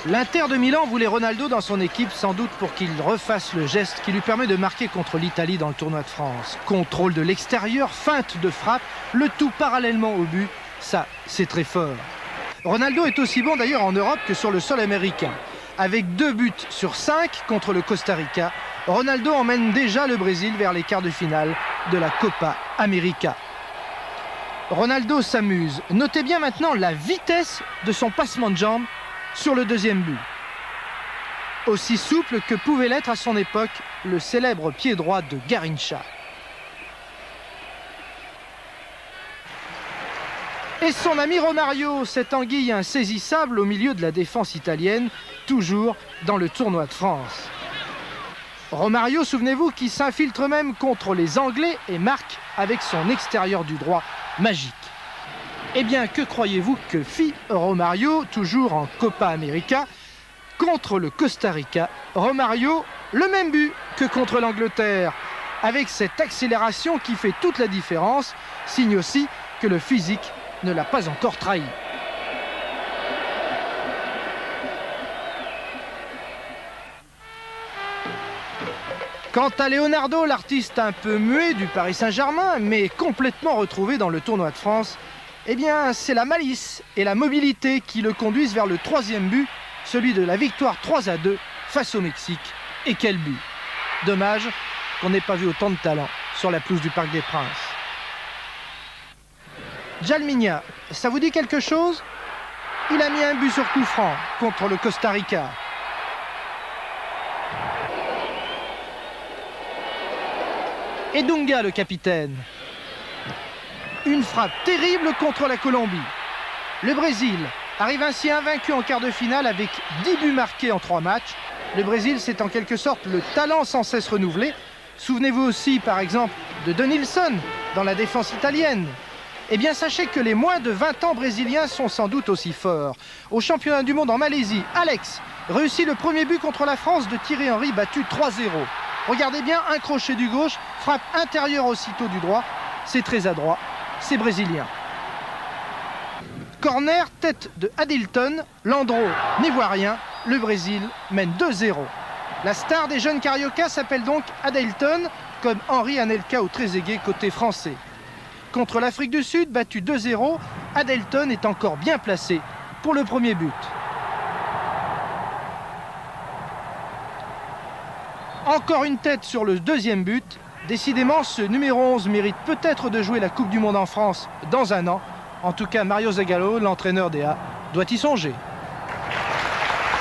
L'Inter de Milan voulait Ronaldo dans son équipe, sans doute pour qu'il refasse le geste qui lui permet de marquer contre l'Italie dans le tournoi de France. Contrôle de l'extérieur, feinte de frappe, le tout parallèlement au but. Ça, c'est très fort. Ronaldo est aussi bon d'ailleurs en Europe que sur le sol américain. Avec 2 buts sur 5 contre le Costa Rica, Ronaldo emmène déjà le Brésil vers les quarts de finale de la Copa América. Ronaldo s'amuse. Notez bien maintenant la vitesse de son passement de jambes sur le deuxième but. Aussi souple que pouvait l'être à son époque le célèbre pied droit de Garrincha. Et son ami Romario, cette anguille insaisissable au milieu de la défense italienne, toujours dans le tournoi de France. Romario, souvenez-vous, qui s'infiltre même contre les Anglais et marque avec son extérieur du droit magique. Eh bien, que croyez-vous que fit Romario, toujours en Copa América, contre le Costa Rica? Romario, le même but que contre l'Angleterre, avec cette accélération qui fait toute la différence, signe aussi que le physique ne l'a pas encore trahi. Quant à Leonardo, l'artiste un peu muet du Paris Saint-Germain, mais complètement retrouvé dans le tournoi de France, eh bien, c'est la malice et la mobilité qui le conduisent vers le 3e but, celui de la victoire 3-2 face au Mexique. Et quel but! Dommage qu'on n'ait pas vu autant de talent sur la pelouse du Parc des Princes. Djalminha, ça vous dit quelque chose? Il a mis un but sur coup franc contre le Costa Rica. Et Dunga, le capitaine. Une frappe terrible contre la Colombie. Le Brésil arrive ainsi invaincu en quart de finale avec 10 buts marqués en 3 matchs. Le Brésil, c'est en quelque sorte le talent sans cesse renouvelé. Souvenez-vous aussi, par exemple, de Denilson dans la défense italienne. Eh bien, sachez que les moins de 20 ans brésiliens sont sans doute aussi forts. Au championnat du monde en Malaisie, Alex réussit le premier but contre la France de Thierry Henry, battu 3-0. Regardez bien, un crochet du gauche, frappe intérieure aussitôt du droit. C'est très adroit, c'est brésilien. Corner, tête de Adilton, Landreau n'y voit rien, le Brésil mène 2-0. La star des jeunes Carioca s'appelle donc Adilton, comme Henri Anelka ou Trezeguet côté français. Contre l'Afrique du Sud, battu 2-0, Adilton est encore bien placé pour le premier but. Encore une tête sur le deuxième but. Décidément, ce numéro 11 mérite peut-être de jouer la Coupe du Monde en France dans un an. En tout cas, Mario Zagallo, l'entraîneur des A, doit y songer.